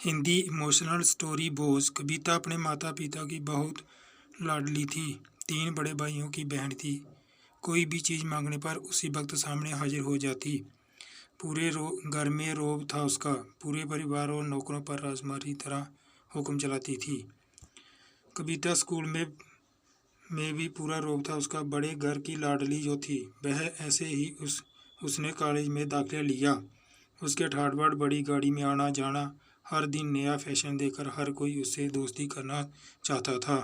Hindi emotional story बोझ। कविता अपने माता पिता की बहुत लाडली थी। 3 बड़े भाइयों की बहन थी। कोई भी चीज़ मांगने पर उसी वक्त सामने हाजिर हो जाती। पूरे घर में रोब था उसका। पूरे परिवार और नौकरों पर राजकुमारी तरह हुक्म चलाती थी। कविता स्कूल में भी पूरा रोब था उसका। बड़े घर की लाडली जो थी वह ऐसे ही उसने कॉलेज में दाखिला लिया। उसके ठाठ बाट बड़ी गाड़ी में आना जाना, हर दिन नया फैशन देखकर हर कोई उससे दोस्ती करना चाहता था।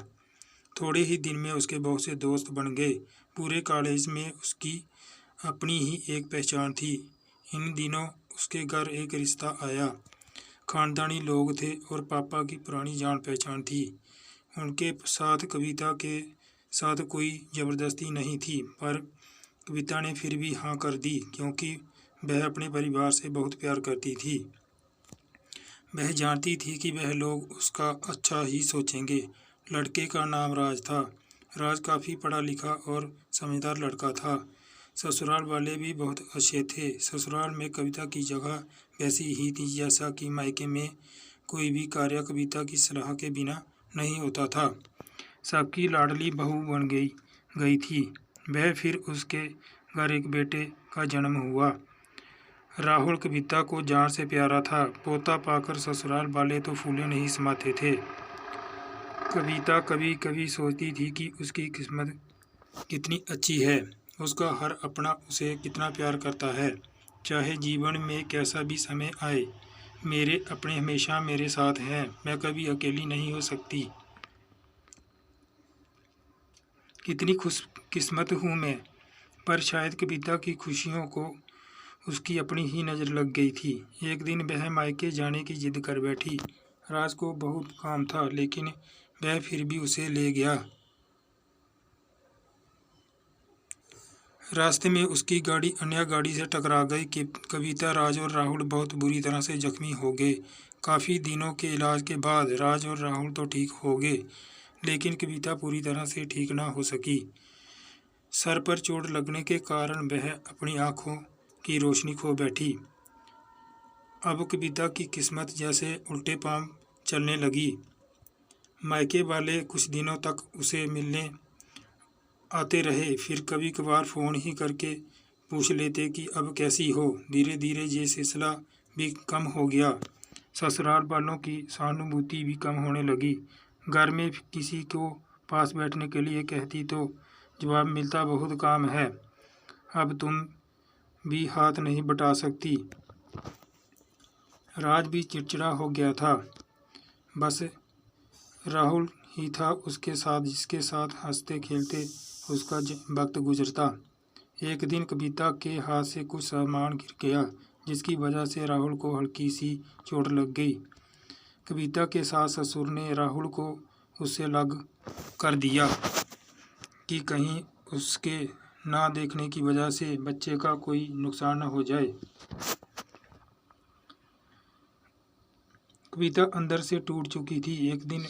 थोड़े ही दिन में उसके बहुत से दोस्त बन गए। पूरे कॉलेज में उसकी अपनी ही एक पहचान थी। इन दिनों उसके घर एक रिश्ता आया। खानदानी लोग थे और पापा की पुरानी जान पहचान थी। उनके साथ कविता के साथ कोई ज़बरदस्ती नहीं थी, पर कविता ने फिर भी हाँ कर दी क्योंकि वह अपने परिवार से बहुत प्यार करती थी। वह जानती थी कि वह लोग उसका अच्छा ही सोचेंगे। लड़के का नाम राज था। राज काफ़ी पढ़ा लिखा और समझदार लड़का था। ससुराल वाले भी बहुत अच्छे थे। ससुराल में कविता की जगह वैसी ही थी जैसा कि मायके में कोई भी कार्य कविता की सलाह के बिना नहीं होता था। सबकी लाडली बहू बन गई थी वह। फिर उसके घर एक बेटे का जन्म हुआ। राहुल कविता को जान से प्यारा था। पोता पाकर ससुराल वाले तो फूले नहीं समाते थे। कविता कभी कभी सोचती थी कि उसकी किस्मत कितनी अच्छी है। उसका हर अपना उसे कितना प्यार करता है। चाहे जीवन में कैसा भी समय आए, मेरे अपने हमेशा मेरे साथ हैं। मैं कभी अकेली नहीं हो सकती। कितनी खुश किस्मत हूँ मैं। पर शायद कविता की खुशियों को उसकी अपनी ही नज़र लग गई थी। एक दिन वह मायके जाने की जिद कर बैठी। राज को बहुत काम था लेकिन वह फिर भी उसे ले गया। रास्ते में उसकी गाड़ी अन्य गाड़ी से टकरा गई कि कविता, राज और राहुल बहुत बुरी तरह से जख्मी हो गए। काफ़ी दिनों के इलाज के बाद राज और राहुल तो ठीक हो गए, लेकिन कविता पूरी तरह से ठीक ना हो सकी। सर पर चोट लगने के कारण वह अपनी आँखों की रोशनी खो बैठी। अब कविता की किस्मत जैसे उल्टे पांव चलने लगी। मायके वाले कुछ दिनों तक उसे मिलने आते रहे, फिर कभी कभार फ़ोन ही करके पूछ लेते कि अब कैसी हो। धीरे धीरे ये सिलसिला भी कम हो गया। ससुराल वालों की सहानुभूति भी कम होने लगी। घर में किसी को पास बैठने के लिए कहती तो जवाब मिलता, बहुत काम है, अब तुम भी हाथ नहीं बटा सकती। राज भी चिड़चिड़ा हो गया था। बस राहुल ही था उसके साथ, जिसके साथ हंसते खेलते उसका वक्त गुजरता। एक दिन कविता के हाथ से कुछ सामान गिर गया, जिसकी वजह से राहुल को हल्की सी चोट लग गई। कविता के सास ससुर ने राहुल को उससे अलग कर दिया कि कहीं उसके ना देखने की वजह से बच्चे का कोई नुकसान न हो जाए। कविता अंदर से टूट चुकी थी। एक दिन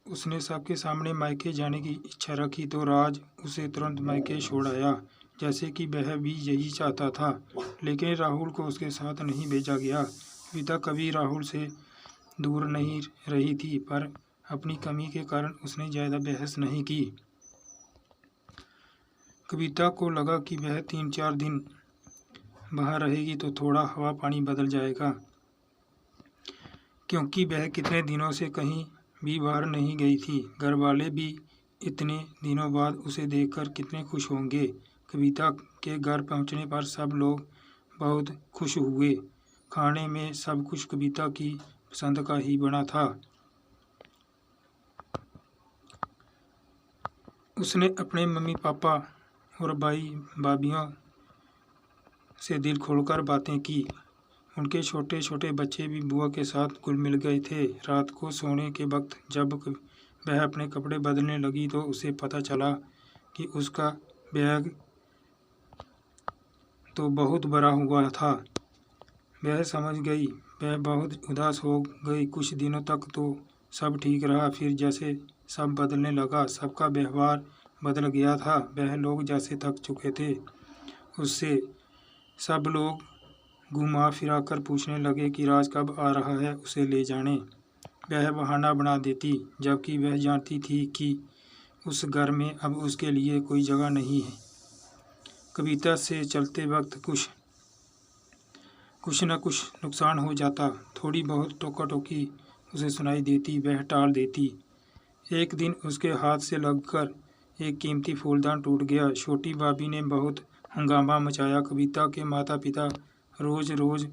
उसने सबके सामने मायके जाने की इच्छा रखी तो राज उसे तुरंत मायके छोड़ आया, जैसे कि वह भी यही चाहता था। लेकिन राहुल को उसके साथ नहीं भेजा गया। कविता कभी राहुल से दूर नहीं रही थी, पर अपनी कमी के कारण उसने ज़्यादा बहस नहीं की। कविता को लगा कि वह 3-4 दिन बाहर रहेगी तो थोड़ा हवा पानी बदल जाएगा, क्योंकि वह कितने दिनों से कहीं भी बाहर नहीं गई थी। घर वाले भी इतने दिनों बाद उसे देखकर कितने खुश होंगे। कविता के घर पहुंचने पर सब लोग बहुत खुश हुए। खाने में सब कुछ कविता की पसंद का ही बना था। उसने अपने मम्मी पापा और भाई भाभीयों से दिल खोलकर बातें की। उनके छोटे छोटे बच्चे भी बुआ के साथ घुल मिल गए थे। रात को सोने के वक्त जब वह अपने कपड़े बदलने लगी तो उसे पता चला कि उसका बैग तो बहुत बड़ा हुआ था। वह समझ गई। वह बहुत उदास हो गई। कुछ दिनों तक तो सब ठीक रहा, फिर जैसे सब बदलने लगा। सबका व्यवहार बदल गया था। वह लोग जैसे थक चुके थे उससे। सब लोग घुमा फिरा कर पूछने लगे कि राज कब आ रहा है, उसे ले जाने। वह बहाना बना देती, जबकि वह जानती थी कि उस घर में अब उसके लिए कोई जगह नहीं है। कविता से चलते वक्त कुछ न कुछ नुकसान हो जाता। थोड़ी बहुत टोका टोकी उसे सुनाई देती, वह टाल देती। एक दिन उसके हाथ से लगकर एक कीमती फूलदान टूट गया। छोटी भाभी ने बहुत हंगामा मचाया। कविता के माता पिता रोज रोज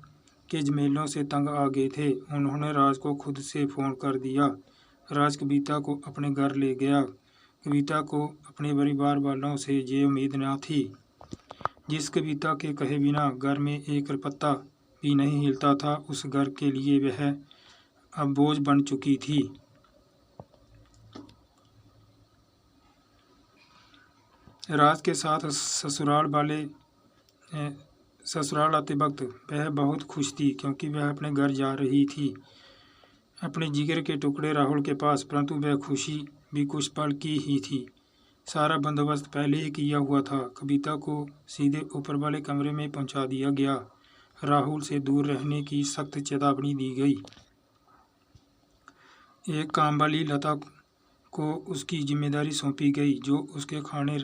के झमेलों से तंग आ गए थे। उन्होंने राज को खुद से फ़ोन कर दिया। राज कविता को अपने घर ले गया। कविता को अपने परिवार वालों से ये उम्मीद न थी। जिस कविता के कहे बिना घर में एक पत्ता भी नहीं हिलता था, उस घर के लिए वह अब बोझ बन चुकी थी। राज के साथ ससुराल आते वक्त वह बहुत खुश थी, क्योंकि वह अपने घर जा रही थी, अपने जिगर के टुकड़े राहुल के पास। परंतु वह खुशी भी कुछ पल की ही थी। सारा बंदोबस्त पहले ही किया हुआ था। कविता को सीधे ऊपर वाले कमरे में पहुंचा दिया गया। राहुल से दूर रहने की सख्त चेतावनी दी गई। एक काम वाली लता को उसकी जिम्मेदारी सौंपी गई, जो उसके खाने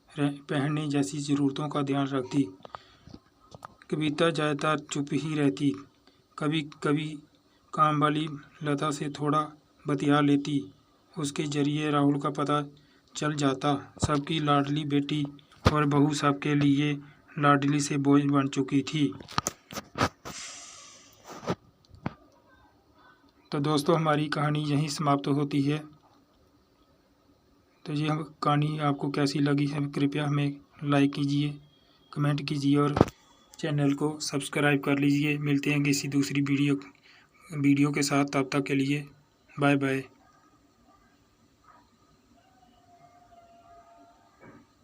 पहनने जैसी ज़रूरतों का ध्यान रखती। कविता ज़्यादातर चुप ही रहती। कभी कभी काम वाली लता से थोड़ा बतिया लेती। उसके जरिए राहुल का पता चल जाता। सबकी लाडली बेटी और बहू सबके लिए लाडली से बोझ बन चुकी थी। तो दोस्तों, हमारी कहानी यहीं समाप्त होती है। तो ये कहानी आपको कैसी लगी है, कृपया हमें लाइक कीजिए, कमेंट कीजिए और चैनल को सब्सक्राइब कर लीजिए। मिलते हैं किसी दूसरी वीडियो के साथ। तब तक के लिए बाय बाय।